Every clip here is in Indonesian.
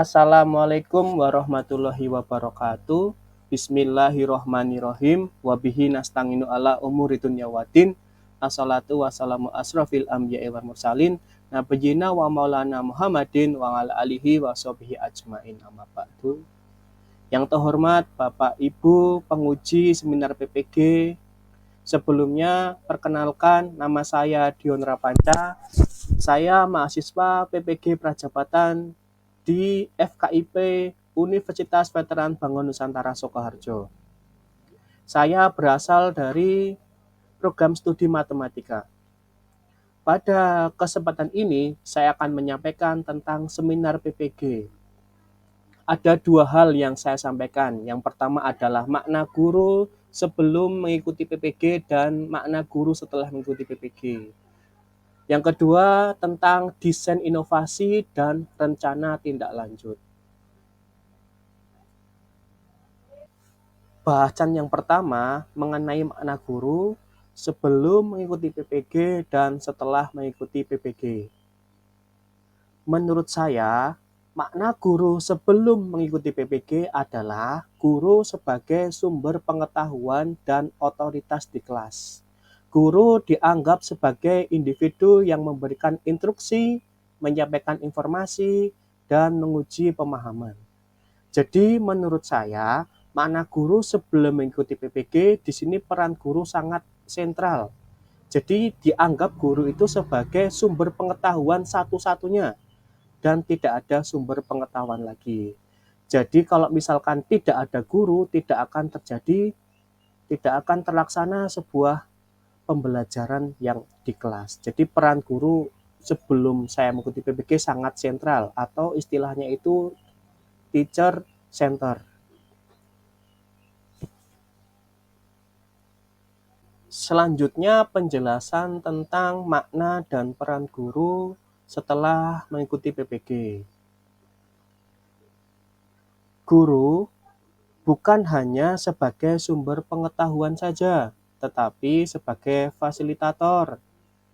Assalamualaikum warahmatullahi wabarakatuh. Bismillahirrohmanirrohim. Wabihi nasta'inu ala umuri dunya waddin. Assalatu wassalamu asrafil anbiya'i wal mursalin. Nabiyyina wa maulana Muhammadin wa ala alihi wa sahbihi ajmain, amma ba'du. Yang terhormat Bapak Ibu penguji seminar PPG, sebelumnya perkenalkan nama saya Dion Rapanca. Saya mahasiswa PPG Prajabatan di FKIP Universitas Veteran Bangun Nusantara Sukoharjo. Saya berasal dari program studi matematika. Pada kesempatan ini, saya akan menyampaikan tentang seminar PPG. Ada dua hal yang saya sampaikan. Yang pertama adalah makna guru sebelum mengikuti PPG dan makna guru setelah mengikuti PPG. Yang kedua tentang desain inovasi dan rencana tindak lanjut. Bahasan yang pertama mengenai makna guru sebelum mengikuti PPG dan setelah mengikuti PPG. Menurut saya, makna guru sebelum mengikuti PPG adalah guru sebagai sumber pengetahuan dan otoritas di kelas. Guru dianggap sebagai individu yang memberikan instruksi, menyampaikan informasi, dan menguji pemahaman. Jadi menurut saya, makna guru sebelum mengikuti PPG, di sini peran guru sangat sentral. Jadi dianggap guru itu sebagai sumber pengetahuan satu-satunya dan tidak ada sumber pengetahuan lagi. Jadi kalau misalkan tidak ada guru, tidak akan terlaksana sebuah pembelajaran yang di kelas. Jadi peran guru sebelum saya mengikuti PPG sangat sentral atau istilahnya itu teacher center. Selanjutnya penjelasan tentang makna dan peran guru setelah mengikuti PPG. Guru bukan hanya sebagai sumber pengetahuan saja, tetapi sebagai fasilitator,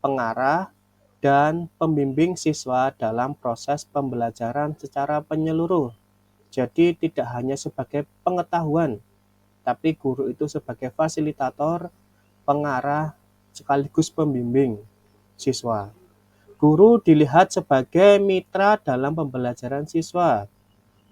pengarah, dan pembimbing siswa dalam proses pembelajaran secara menyeluruh. Jadi tidak hanya sebagai pengetahuan, tapi guru itu sebagai fasilitator, pengarah, sekaligus pembimbing siswa. Guru dilihat sebagai mitra dalam pembelajaran siswa,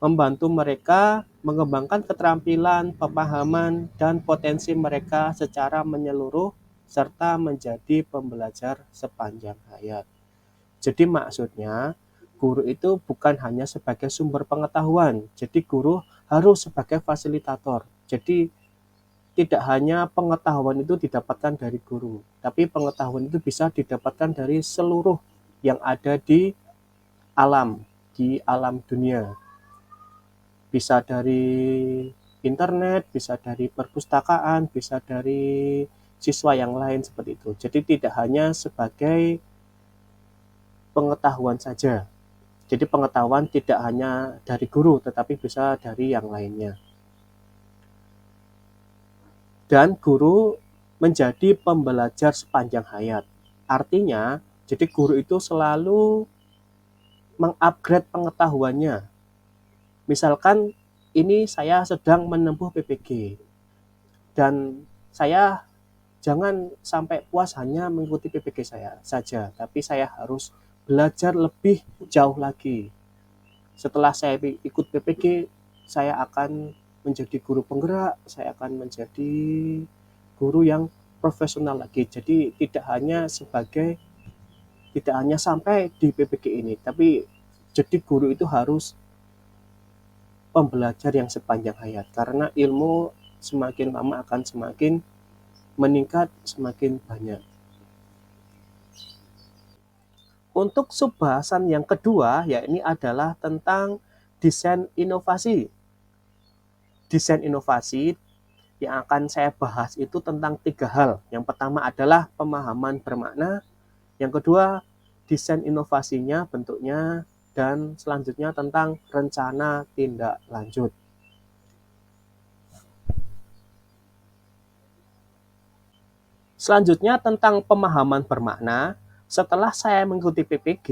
membantu mereka mengembangkan keterampilan, pemahaman, dan potensi mereka secara menyeluruh, serta menjadi pembelajar sepanjang hayat. Jadi maksudnya, guru itu bukan hanya sebagai sumber pengetahuan, jadi guru harus sebagai fasilitator. Jadi tidak hanya pengetahuan itu didapatkan dari guru, tapi pengetahuan itu bisa didapatkan dari seluruh yang ada di alam dunia. Bisa dari internet, bisa dari perpustakaan, bisa dari siswa yang lain seperti itu. Jadi tidak hanya sebagai pengetahuan saja. Jadi pengetahuan tidak hanya dari guru, tetapi bisa dari yang lainnya. Dan guru menjadi pembelajar sepanjang hayat. Artinya, jadi guru itu selalu mengupgrade pengetahuannya. Misalkan ini saya sedang menempuh PPG dan saya jangan sampai puas hanya mengikuti PPG saya saja, tapi saya harus belajar lebih jauh lagi. Setelah saya ikut PPG, saya akan menjadi guru penggerak, saya akan menjadi guru yang profesional lagi. Jadi tidak hanya sampai di PPG ini, tapi jadi guru itu harus pembelajar yang sepanjang hayat, karena ilmu semakin lama akan semakin meningkat, semakin banyak. Untuk subbahasan yang kedua, yakni adalah tentang desain inovasi. Desain inovasi yang akan saya bahas itu tentang tiga hal. Yang pertama adalah pemahaman bermakna, yang kedua desain inovasinya, bentuknya, dan selanjutnya tentang rencana tindak lanjut. Selanjutnya tentang pemahaman bermakna, setelah saya mengikuti PPG,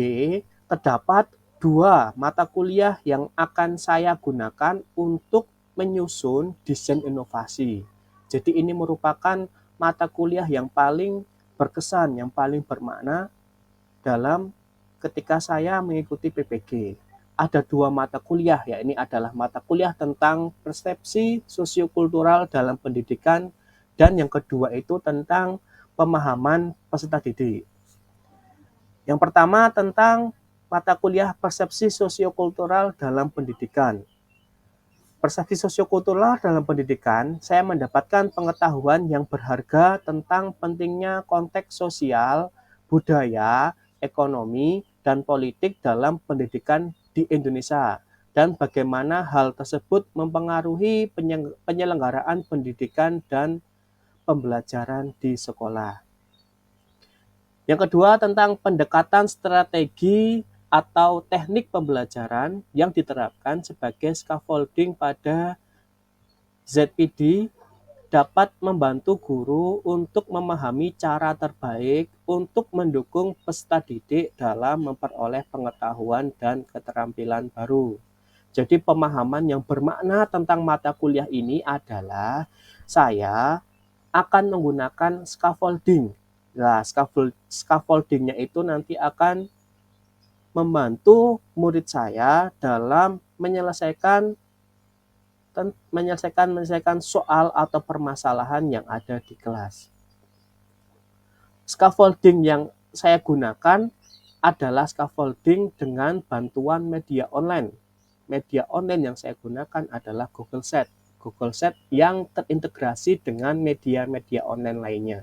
terdapat dua mata kuliah yang akan saya gunakan untuk menyusun desain inovasi. Jadi ini merupakan mata kuliah yang paling berkesan, yang paling bermakna dalam ketika saya mengikuti PPG. Ada dua mata kuliah, ya ini adalah mata kuliah tentang persepsi sosiokultural dalam pendidikan, dan yang kedua itu tentang pemahaman peserta didik. Yang pertama tentang mata kuliah persepsi sosiokultural dalam pendidikan. Persepsi sosiokultural dalam pendidikan, saya mendapatkan pengetahuan yang berharga tentang pentingnya konteks sosial, budaya, ekonomi, dan politik dalam pendidikan di Indonesia, dan bagaimana hal tersebut mempengaruhi penyelenggaraan pendidikan dan pembelajaran di sekolah. Yang kedua tentang pendekatan strategi atau teknik pembelajaran yang diterapkan sebagai scaffolding pada ZPD dapat membantu guru untuk memahami cara terbaik untuk mendukung peserta didik dalam memperoleh pengetahuan dan keterampilan baru. Jadi pemahaman yang bermakna tentang mata kuliah ini adalah saya akan menggunakan scaffolding. Nah, scaffoldingnya itu nanti akan membantu murid saya dalam menyelesaikan soal atau permasalahan yang ada di kelas. Scaffolding yang saya gunakan adalah scaffolding dengan bantuan media online. Media online yang saya gunakan adalah Google Sheet. Google Sheet yang terintegrasi dengan media-media online lainnya,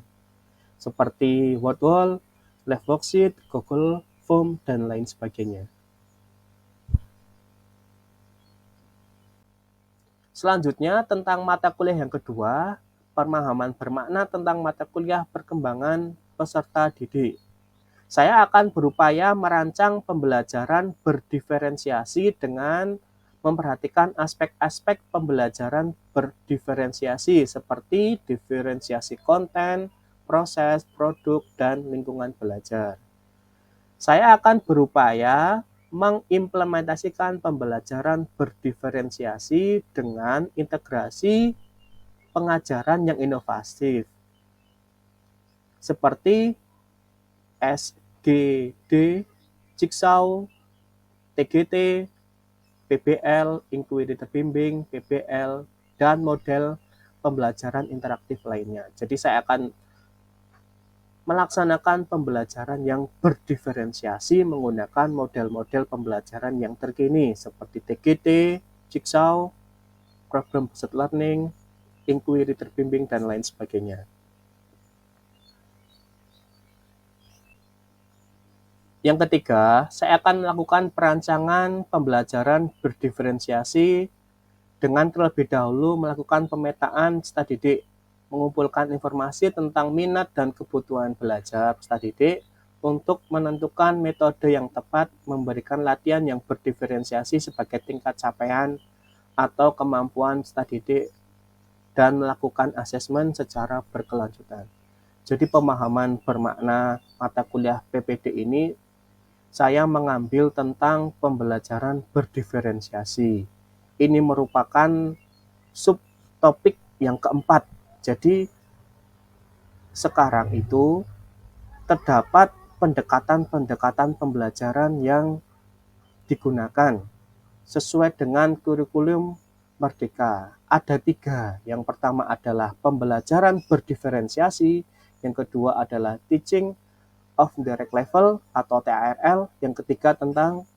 seperti Wordwall, Live Worksheet, Google Form, dan lain sebagainya. Selanjutnya tentang mata kuliah yang kedua, pemahaman bermakna tentang mata kuliah perkembangan peserta didik. Saya akan berupaya merancang pembelajaran berdiferensiasi dengan memperhatikan aspek-aspek pembelajaran berdiferensiasi seperti diferensiasi konten, proses, produk, dan lingkungan belajar. Saya akan berupaya mengimplementasikan pembelajaran berdiferensiasi dengan integrasi pengajaran yang inovatif, seperti SGD, Jigsaw, TGT, PBL, Inquiry Terbimbing, PBL, dan model pembelajaran interaktif lainnya. Jadi saya akan melaksanakan pembelajaran yang berdiferensiasi menggunakan model-model pembelajaran yang terkini seperti TGT, Jigsaw, Problem Based Learning, Inquiry Terbimbing, dan lain sebagainya. Yang ketiga, saya akan melakukan perancangan pembelajaran berdiferensiasi dengan terlebih dahulu melakukan pemetaan peserta didik, mengumpulkan informasi tentang minat dan kebutuhan belajar peserta didik untuk menentukan metode yang tepat memberikan latihan yang berdiferensiasi sebagai tingkat capaian atau kemampuan peserta didik dan melakukan asesmen secara berkelanjutan. Jadi pemahaman bermakna mata kuliah PPD ini saya mengambil tentang pembelajaran berdiferensiasi. Ini merupakan subtopik yang keempat. Jadi sekarang itu terdapat pendekatan-pendekatan pembelajaran yang digunakan sesuai dengan kurikulum Merdeka. Ada 3. Yang pertama adalah pembelajaran berdiferensiasi, yang kedua adalah teaching of direct level atau TARL, yang ketiga tentang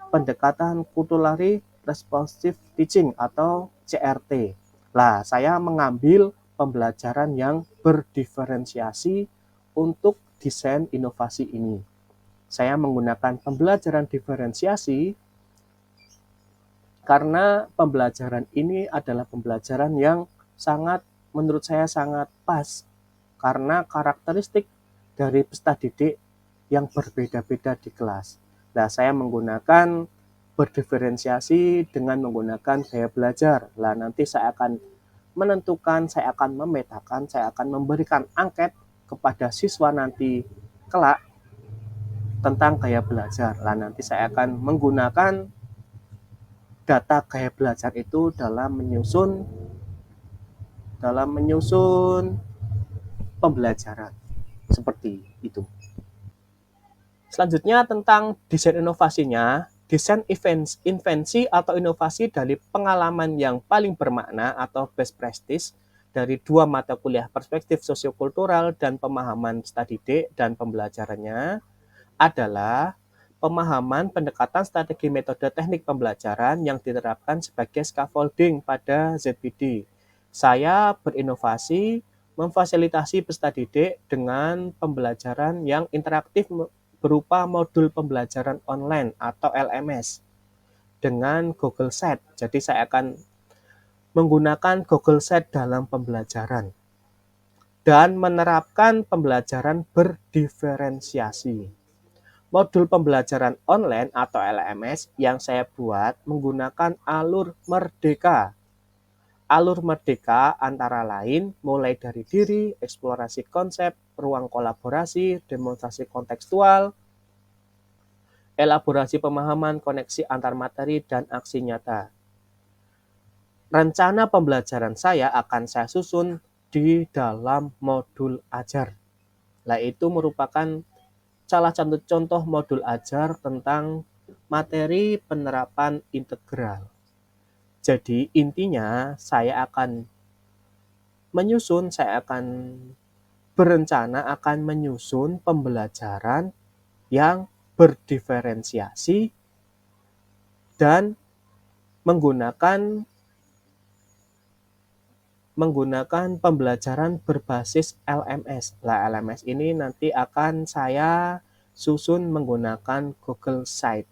pendekatan culturally responsive teaching atau CRT. Lah, saya mengambil pembelajaran yang berdiferensiasi untuk desain inovasi ini. Saya menggunakan pembelajaran diferensiasi karena pembelajaran ini adalah pembelajaran yang menurut saya sangat pas karena karakteristik dari peserta didik yang berbeda-beda di kelas. Nah, saya menggunakan berdiferensiasi dengan menggunakan gaya belajar. Nah, nanti saya akan menentukan, saya akan memetakan, saya akan memberikan angket kepada siswa nanti kelak tentang gaya belajar. Nah, nanti saya akan menggunakan data gaya belajar itu dalam menyusun pembelajaran seperti itu. Selanjutnya tentang desain inovasinya, desain invensi atau inovasi dari pengalaman yang paling bermakna atau best practice dari dua mata kuliah perspektif sosiokultural dan pemahaman study day dan pembelajarannya adalah pemahaman pendekatan strategi metode teknik pembelajaran yang diterapkan sebagai scaffolding pada ZPD. Saya berinovasi memfasilitasi study day dengan pembelajaran yang interaktif berupa modul pembelajaran online atau LMS dengan Google Sheet. Jadi saya akan menggunakan Google Sheet dalam pembelajaran dan menerapkan pembelajaran berdiferensiasi. Modul pembelajaran online atau LMS yang saya buat menggunakan alur Merdeka. Alur Merdeka antara lain mulai dari diri, eksplorasi konsep, ruang kolaborasi, demonstrasi kontekstual, elaborasi pemahaman, koneksi antar materi, dan aksi nyata. Rencana pembelajaran saya akan saya susun di dalam modul ajar. Nah, itu merupakan salah satu contoh modul ajar tentang materi penerapan integral. Jadi intinya saya akan berencana akan menyusun pembelajaran yang berdiferensiasi dan menggunakan pembelajaran berbasis LMS. Nah, LMS ini nanti akan saya susun menggunakan Google Sheet.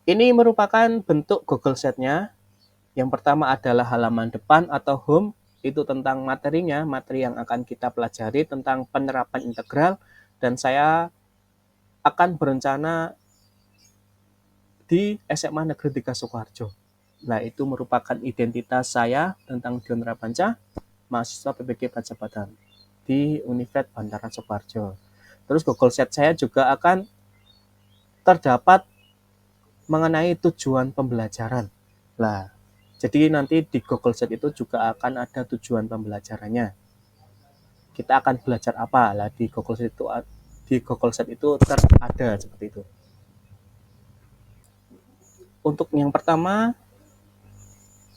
Ini merupakan bentuk Google Sheet-nya. Yang pertama adalah halaman depan atau home, itu tentang materinya, materi yang akan kita pelajari tentang penerapan integral, dan saya akan berencana di SMA Negeri 3 Sukoharjo. Nah, itu merupakan identitas saya tentang Dion Rapanca, mahasiswa PPG Pajabatan di Universitas Bandara Sukoharjo. Terus Google Sheet saya juga akan terdapat mengenai tujuan pembelajaran. Nah, jadi nanti di Google Sheet itu juga akan ada tujuan pembelajarannya. Kita akan belajar apa? Lah di Google Sheet itu ada seperti itu. Untuk yang pertama,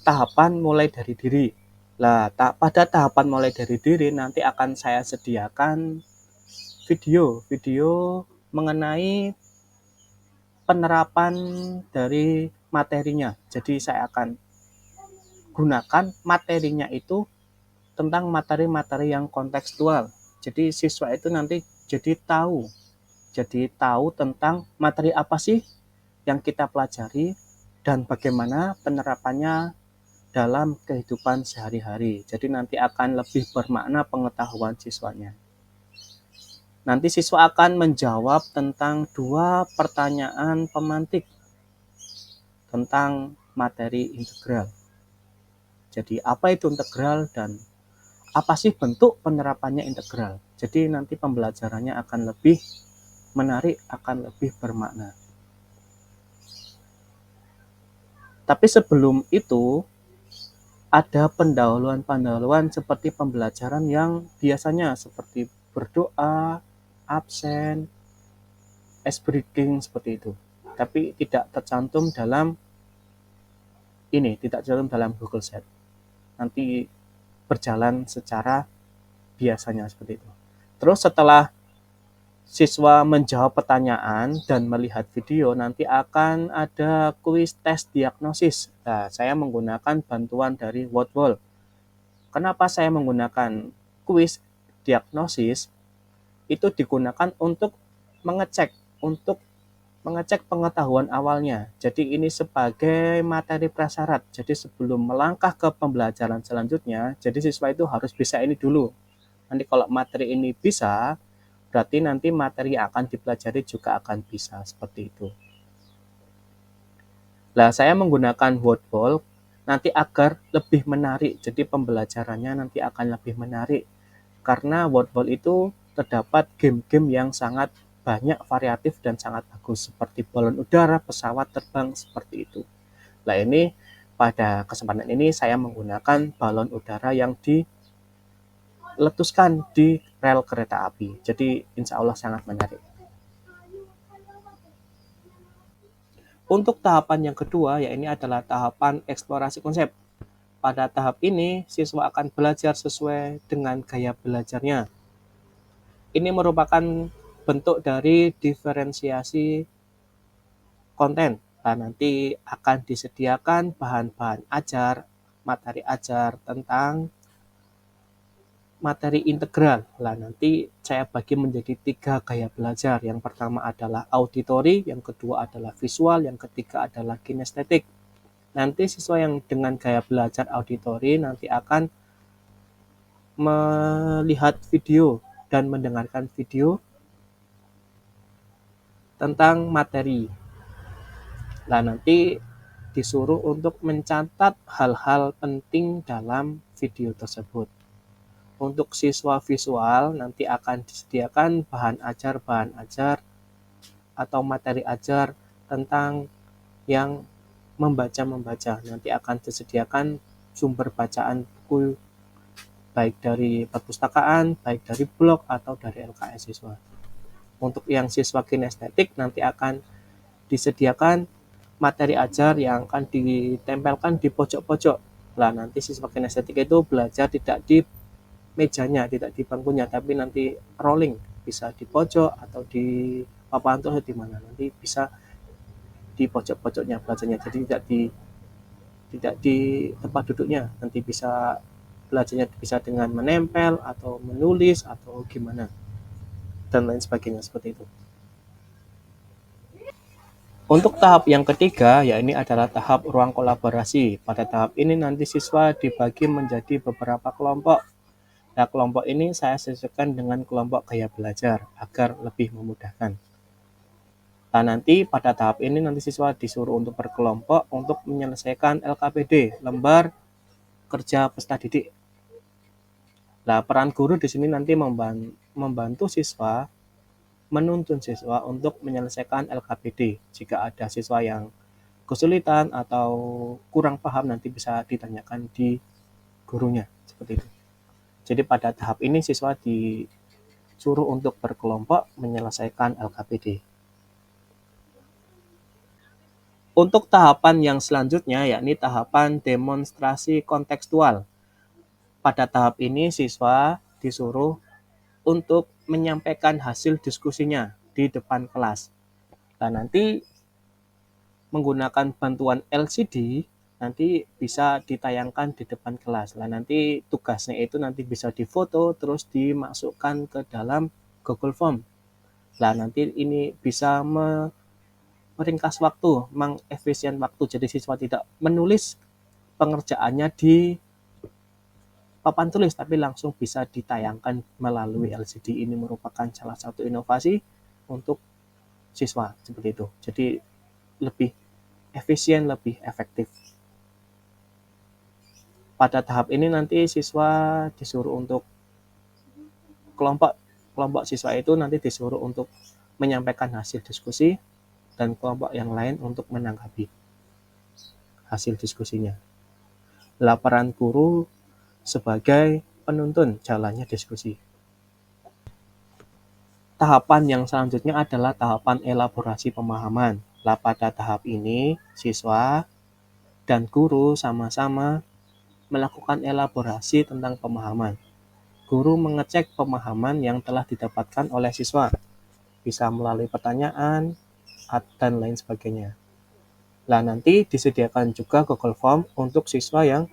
tahapan mulai dari diri. Nah, pada tahapan mulai dari diri nanti akan saya sediakan video mengenai penerapan dari materinya. Jadi saya akan gunakan materinya itu tentang materi-materi yang kontekstual. Jadi siswa itu nanti jadi tahu tentang materi apa sih yang kita pelajari dan bagaimana penerapannya dalam kehidupan sehari-hari. Jadi nanti akan lebih bermakna pengetahuan siswanya. Nanti siswa akan menjawab tentang 2 pertanyaan pemantik tentang materi integral. Jadi apa itu integral dan apa sih bentuk penerapannya integral. Jadi nanti pembelajarannya akan lebih menarik, akan lebih bermakna. Tapi sebelum itu, ada pendahuluan seperti pembelajaran yang biasanya seperti berdoa, absen, ice breaking seperti itu. Tapi tidak tercantum dalam Google Sheet. Nanti berjalan secara biasanya seperti itu. Terus setelah siswa menjawab pertanyaan dan melihat video, nanti akan ada kuis tes diagnosis. Nah, saya menggunakan bantuan dari Wordwall. Kenapa saya menggunakan kuis diagnosis? Itu digunakan untuk mengecek pengetahuan awalnya. Jadi ini sebagai materi prasyarat. Jadi sebelum melangkah ke pembelajaran selanjutnya, jadi siswa itu harus bisa ini dulu. Nanti kalau materi ini bisa, berarti nanti materi yang akan dipelajari juga akan bisa seperti itu. Nah, saya menggunakan Wordwall nanti agar lebih menarik. Jadi pembelajarannya nanti akan lebih menarik Karena Wordwall itu terdapat game-game yang sangat banyak variatif dan sangat bagus seperti balon udara, pesawat terbang seperti itu. Nah ini pada kesempatan ini saya menggunakan balon udara yang diletuskan di rel kereta api. Jadi insya Allah sangat menarik. Untuk tahapan yang kedua, ya ini adalah tahapan eksplorasi konsep. Pada tahap ini, siswa akan belajar sesuai dengan gaya belajarnya. Ini merupakan bentuk dari diferensiasi konten. Nah, nanti akan disediakan bahan-bahan ajar, materi ajar tentang materi integral. Nah, nanti saya bagi menjadi 3 gaya belajar. Yang pertama adalah auditori, yang kedua adalah visual, yang ketiga adalah kinestetik. Nanti siswa yang dengan gaya belajar auditori nanti akan melihat video dan mendengarkan video tentang materi. Nah, nanti disuruh untuk mencatat hal-hal penting dalam video tersebut. Untuk siswa visual nanti akan disediakan bahan ajar atau materi ajar tentang yang membaca. Nanti akan disediakan sumber bacaan buku baik dari perpustakaan, baik dari blog atau dari LKS siswa. Untuk yang siswa kinestetik nanti akan disediakan materi ajar yang akan ditempelkan di pojok-pojok. Nah, nanti siswa kinestetik itu belajar tidak di mejanya, tidak di bangkunya, tapi nanti rolling, bisa di pojok atau di papan tulis di mana, nanti bisa di pojok-pojoknya belajarnya. Jadi tidak di tempat duduknya, nanti bisa belajarnya bisa dengan menempel atau menulis atau gimana dan lain sebagainya seperti itu. Untuk tahap yang ketiga, ya ini adalah tahap ruang kolaborasi. Pada tahap ini nanti siswa dibagi menjadi beberapa kelompok. Nah, kelompok ini saya sesuaikan dengan kelompok gaya belajar agar lebih memudahkan. Nah, nanti pada tahap ini nanti siswa disuruh untuk berkelompok untuk menyelesaikan LKPD, lembar kerja peserta didik. Nah, peran guru di sini nanti membantu siswa, menuntun siswa untuk menyelesaikan LKPD. Jika ada siswa yang kesulitan atau kurang paham nanti bisa ditanyakan di gurunya seperti itu. Jadi pada tahap ini siswa disuruh untuk berkelompok menyelesaikan LKPD. Untuk tahapan yang selanjutnya yakni tahapan demonstrasi kontekstual. Pada tahap ini siswa disuruh untuk menyampaikan hasil diskusinya di depan kelas. Nah, nanti menggunakan bantuan LCD nanti bisa ditayangkan di depan kelas. Nah, nanti tugasnya itu nanti bisa difoto terus dimasukkan ke dalam Google Form. Nah, nanti ini bisa meringkas waktu, mengefisien waktu. Jadi siswa tidak menulis pengerjaannya di papan tulis, tapi langsung bisa ditayangkan melalui LCD. Ini merupakan salah satu inovasi untuk siswa seperti itu. Jadi lebih efisien, lebih efektif. Pada tahap ini nanti siswa disuruh untuk kelompok siswa itu nanti disuruh untuk menyampaikan hasil diskusi dan kelompok yang lain untuk menanggapi hasil diskusinya. Laporan guru sebagai penuntun jalannya diskusi. Tahapan yang selanjutnya adalah tahapan elaborasi pemahaman. Nah, pada tahap ini, siswa dan guru sama-sama melakukan elaborasi tentang pemahaman. Guru mengecek pemahaman yang telah didapatkan oleh siswa, bisa melalui pertanyaan, dan lain sebagainya. Nah, nanti disediakan juga Google Form untuk siswa yang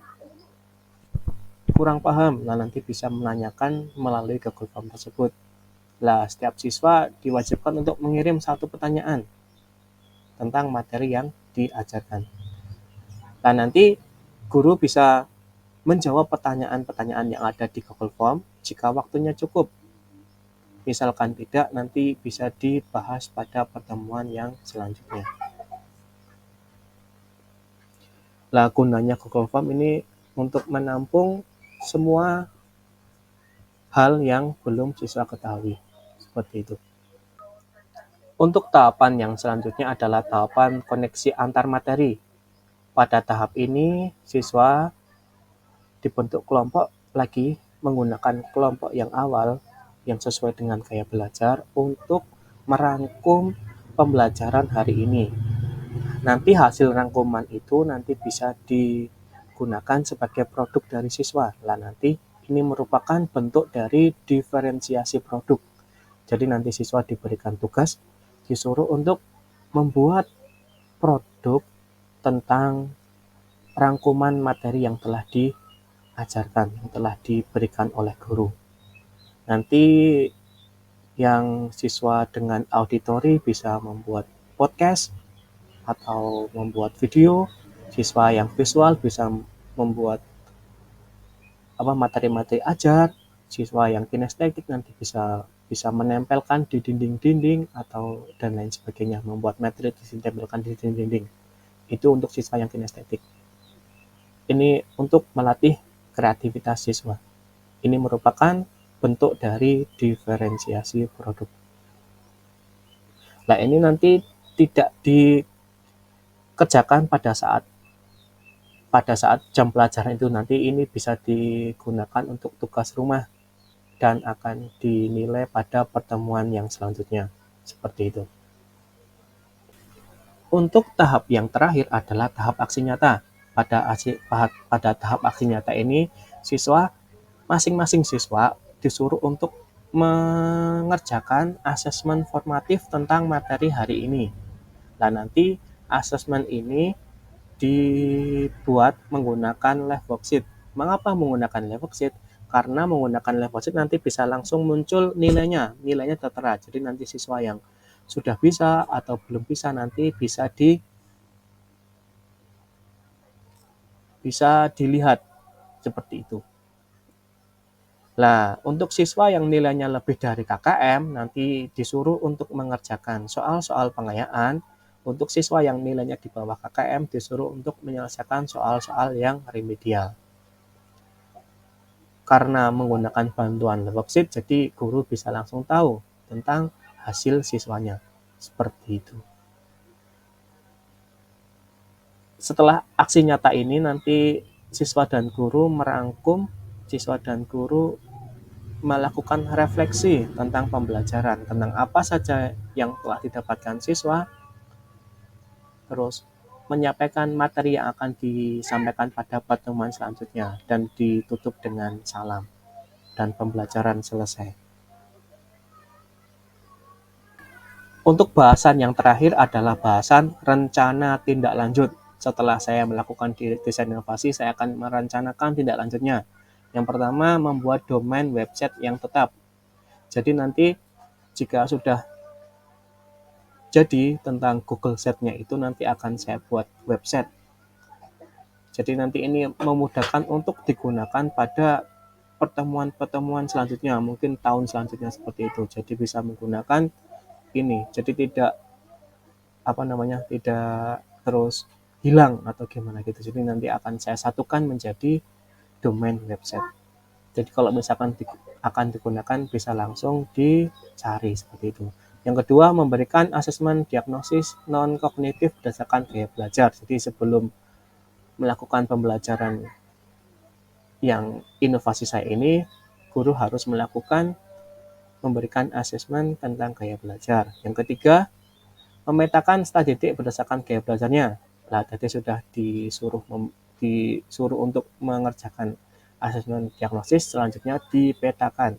kurang paham. Nah, nanti bisa menanyakan melalui Google Form tersebut. Nah, setiap siswa diwajibkan untuk mengirim 1 pertanyaan tentang materi yang diajarkan. Nah, nanti guru bisa menjawab pertanyaan-pertanyaan yang ada di Google Form jika waktunya cukup. Misalkan tidak, nanti bisa dibahas pada pertemuan yang selanjutnya. Nah, gunanya Google Form ini untuk menampung semua hal yang belum siswa ketahui. Seperti itu. Untuk tahapan yang selanjutnya adalah tahapan koneksi antar materi. Pada tahap ini, siswa dibentuk kelompok lagi menggunakan kelompok yang awal yang sesuai dengan gaya belajar untuk merangkum pembelajaran hari ini. Nanti hasil rangkuman itu nanti bisa digunakan sebagai produk dari siswa. Lah nanti ini merupakan bentuk dari diferensiasi produk. Jadi nanti siswa diberikan tugas, disuruh untuk membuat produk tentang rangkuman materi yang telah diajarkan, yang telah diberikan oleh guru. Nanti yang siswa dengan auditori bisa membuat podcast atau membuat video, siswa yang visual bisa membuat materi-materi ajar, siswa yang kinestetik nanti bisa menempelkan di dinding-dinding atau dan lain sebagainya, membuat materi ditempelkan di dinding-dinding. Itu untuk siswa yang kinestetik. Ini untuk melatih kreativitas siswa. Ini merupakan bentuk dari diferensiasi produk. Nah, ini nanti tidak dikerjakan pada saat jam pelajaran itu, nanti ini bisa digunakan untuk tugas rumah dan akan dinilai pada pertemuan yang selanjutnya. Seperti itu. Untuk tahap yang terakhir adalah tahap aksi nyata. Pada tahap aksi nyata ini, masing-masing siswa disuruh untuk mengerjakan asesmen formatif tentang materi hari ini. Dan nanti asesmen ini dibuat menggunakan live worksheet. Mengapa menggunakan live worksheet? Karena menggunakan live worksheet nanti bisa langsung muncul nilainya tertera. Jadi nanti siswa yang sudah bisa atau belum bisa nanti bisa dilihat seperti itu. Nah, untuk siswa yang nilainya lebih dari KKM nanti disuruh untuk mengerjakan soal-soal pengayaan. Untuk siswa yang nilainya di bawah KKM disuruh untuk menyelesaikan soal-soal yang remedial. Karena menggunakan bantuan worksheet, jadi guru bisa langsung tahu tentang hasil siswanya. Seperti itu. Setelah aksi nyata ini nanti siswa dan guru melakukan refleksi tentang pembelajaran, tentang apa saja yang telah didapatkan siswa, terus menyampaikan materi yang akan disampaikan pada pertemuan selanjutnya, dan ditutup dengan salam, dan pembelajaran selesai. Untuk bahasan yang terakhir adalah bahasan rencana tindak lanjut. Setelah saya melakukan desain inovasi, saya akan merencanakan tindak lanjutnya. Yang pertama, membuat domain website yang tetap. Jadi nanti jika sudah jadi tentang Google Sheet-nya itu nanti akan saya buat website. Jadi nanti ini memudahkan untuk digunakan pada pertemuan-pertemuan selanjutnya, mungkin tahun selanjutnya seperti itu. Jadi bisa menggunakan ini. Jadi tidak terus hilang atau gimana gitu. Jadi nanti akan saya satukan menjadi domain website. Jadi kalau misalkan akan digunakan bisa langsung dicari seperti itu. Yang kedua, memberikan asesmen diagnosis non-kognitif berdasarkan gaya belajar. Jadi sebelum melakukan pembelajaran yang inovasi saya ini, guru harus memberikan asesmen tentang gaya belajar. Yang ketiga, memetakan studi didik berdasarkan gaya belajarnya. Nah, tadi sudah disuruh untuk mengerjakan asesmen diagnosis, selanjutnya dipetakan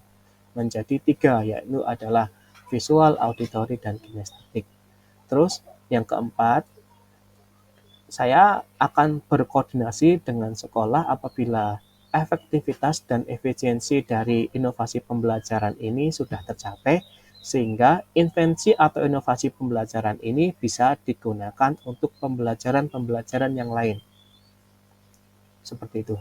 menjadi 3, yaitu adalah visual, auditory, dan kinestetik. Terus yang keempat, saya akan berkoordinasi dengan sekolah apabila efektivitas dan efisiensi dari inovasi pembelajaran ini sudah tercapai, sehingga invensi atau inovasi pembelajaran ini bisa digunakan untuk pembelajaran yang lain. Seperti itu.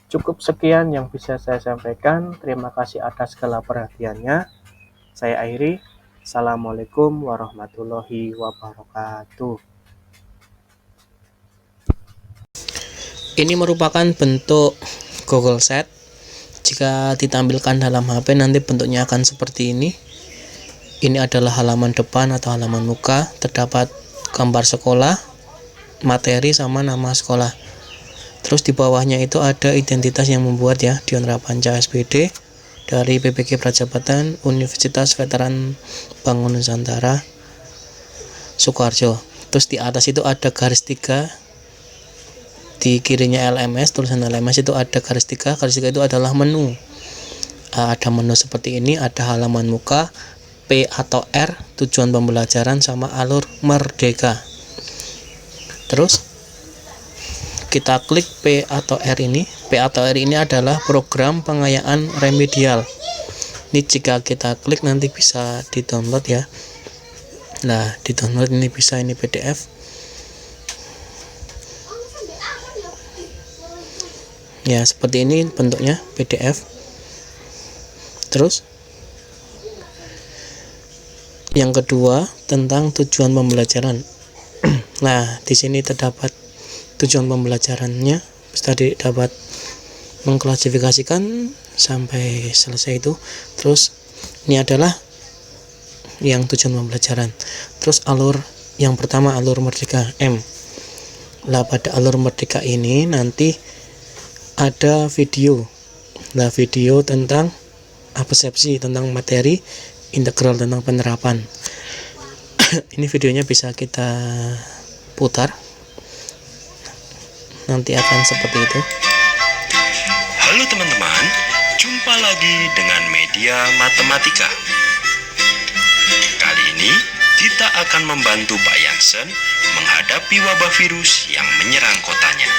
Cukup sekian yang bisa saya sampaikan. Terima kasih atas segala perhatiannya. Saya akhiri. Assalamualaikum warahmatullahi wabarakatuh. Ini merupakan bentuk Google Sheet. Jika ditampilkan dalam HP nanti bentuknya akan seperti ini. Ini adalah halaman depan atau halaman muka, terdapat gambar sekolah, materi sama nama sekolah. Terus di bawahnya itu ada identitas yang membuat ya, Dion Rapanca SPD dari PPG Prajabatan Universitas Veteran Bangun Nusantara Sukoharjo. Terus di atas itu ada garis 3, di kirinya LMS, tulisan LMS itu ada garis 3 itu adalah menu. Ada menu seperti ini, ada halaman muka, P atau R, tujuan pembelajaran, sama alur merdeka. Terus kita klik P atau R ini. P atau R ini adalah program pengayaan remedial. Ini jika kita klik nanti bisa di-download ya. Nah, di-download ini bisa, ini PDF. Ya, seperti ini bentuknya PDF. Terus yang kedua tentang tujuan pembelajaran. Nah, di sini terdapat tujuan pembelajarannya. Tadi dapat mengklasifikasikan sampai selesai itu. Terus ini adalah yang tujuan pembelajaran. Terus alur yang pertama, alur merdeka M. Lah pada alur merdeka ini nanti ada video. Nah, video tentang persepsi tentang materi, integral tentang penerapan. Ini videonya bisa kita putar. Nanti akan seperti itu. Halo teman-teman, jumpa lagi dengan Media Matematika. Kali ini kita akan membantu Pak Yansen menghadapi wabah virus yang menyerang kotanya.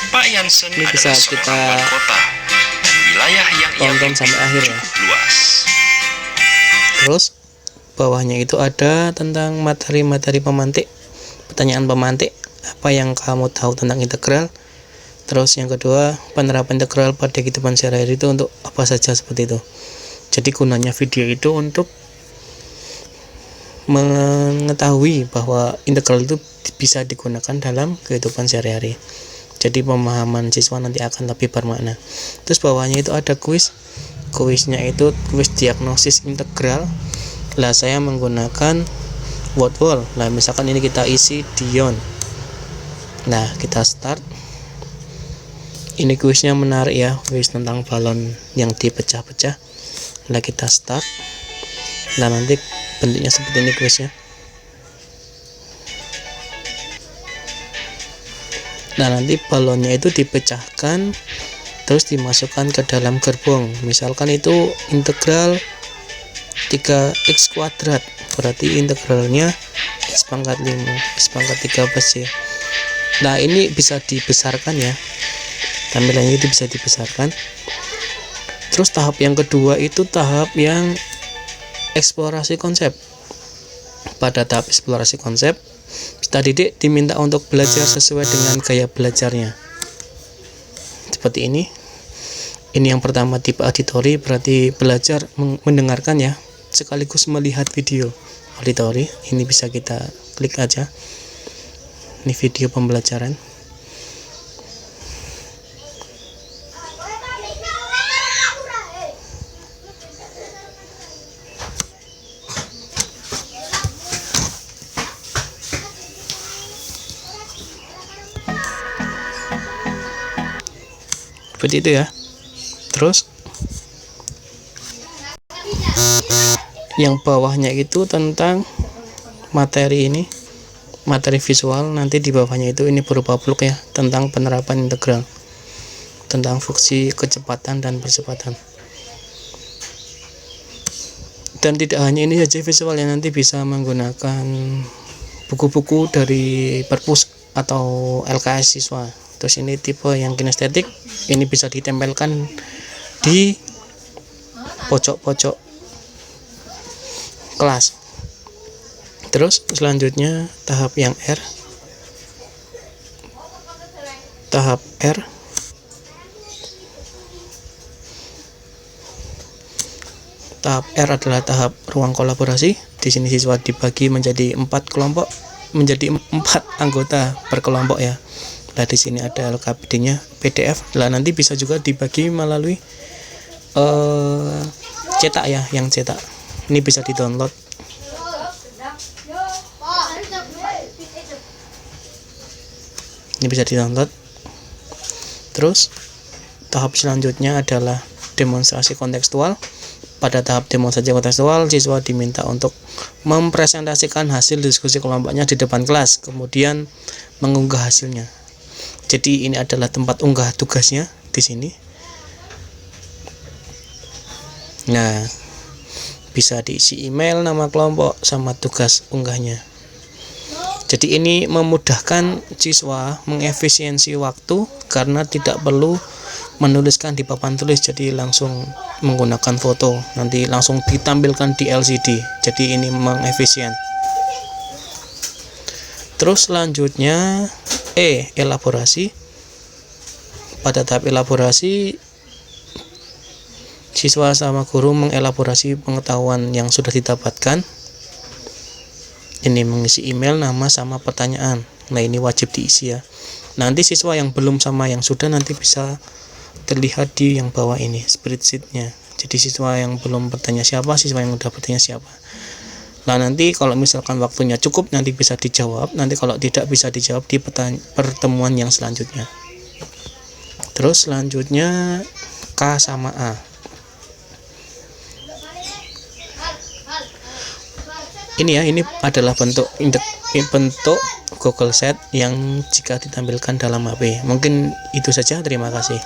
Pak Yansen Ini bisa adalah kita seorang wali kota dan wilayah yang ia tonton sampai akhir ya. cukup luas. Terus bawahnya itu ada tentang materi-materi pemantik, pertanyaan pemantik, apa yang kamu tahu tentang integral. Terus yang kedua, penerapan integral pada kehidupan sehari-hari itu untuk apa saja, seperti itu. Jadi gunanya video itu untuk mengetahui bahwa integral itu bisa digunakan dalam kehidupan sehari-hari. Jadi pemahaman siswa nanti akan lebih bermakna. Terus bawahnya itu ada kuis. Kuisnya itu kuis diagnosis integral. Lah saya menggunakan word wall. Nah, misalkan ini kita isi Dion. Nah, kita start. Ini kuisnya menarik ya, kuis tentang balon yang dipecah-pecah. Nah, kita start. Nah, nanti bentuknya seperti ini kuisnya. Nah, nanti balonnya itu dipecahkan terus dimasukkan ke dalam gerbong. Misalkan itu integral 3x kuadrat, berarti integralnya x pangkat 5, x pangkat 13 ya. Nah, ini bisa dibesarkan ya, tampilannya itu bisa dibesarkan. Terus tahap yang kedua itu tahap yang eksplorasi konsep. Pada tahap eksplorasi konsep, peserta didik diminta untuk belajar sesuai dengan gaya belajarnya. Seperti ini. Ini yang pertama, tipe auditori, berarti belajar mendengarkan ya, sekaligus melihat video. Auditori, ini bisa kita klik aja. Ini video pembelajaran. Seperti itu ya. Terus yang bawahnya itu tentang materi ini, materi visual. Nanti di bawahnya itu ini berupa blok ya, tentang penerapan integral, tentang fungsi kecepatan dan percepatan. Dan tidak hanya ini saja visual ya, nanti bisa menggunakan buku-buku dari perpus atau LKS siswa. Terus ini tipe yang kinestetik, ini bisa ditempelkan di pojok-pojok kelas. Terus selanjutnya tahap yang R. Tahap R. Tahap R adalah tahap ruang kolaborasi. Di sini siswa dibagi menjadi 4 kelompok, menjadi 4 anggota per kelompok ya. Nah, di sini ada LKPD-nya PDF. Lah nanti bisa juga dibagi melalui cetak ya, yang cetak. Ini bisa di-download. Ini bisa di-download. Terus tahap selanjutnya adalah demonstrasi kontekstual. Pada tahap demonstrasi kontekstual, siswa diminta untuk mempresentasikan hasil diskusi kelompoknya di depan kelas, kemudian mengunggah hasilnya. Jadi ini adalah tempat unggah tugasnya di sini. Nah, bisa diisi email, nama kelompok, sama tugas unggahnya. Jadi ini memudahkan siswa, mengefisiensi waktu karena tidak perlu menuliskan di papan tulis, jadi langsung menggunakan foto, nanti langsung ditampilkan di LCD. Jadi ini mengefisien. Terus selanjutnya elaborasi. Pada tahap elaborasi, siswa sama guru mengelaborasi pengetahuan yang sudah didapatkan. Ini mengisi email, nama, sama pertanyaan. Nah, ini wajib diisi ya. Nanti siswa yang belum sama yang sudah nanti bisa terlihat di yang bawah ini, spreadsheet-nya. Jadi siswa yang belum bertanya siapa, siswa yang udah bertanya siapa. Nah, nanti kalau misalkan waktunya cukup nanti bisa dijawab, nanti kalau tidak bisa dijawab di pertemuan yang selanjutnya. Terus selanjutnya K sama A. Ini ya, ini adalah bentuk Google Sheet yang jika ditampilkan dalam HP. Mungkin itu saja, terima kasih.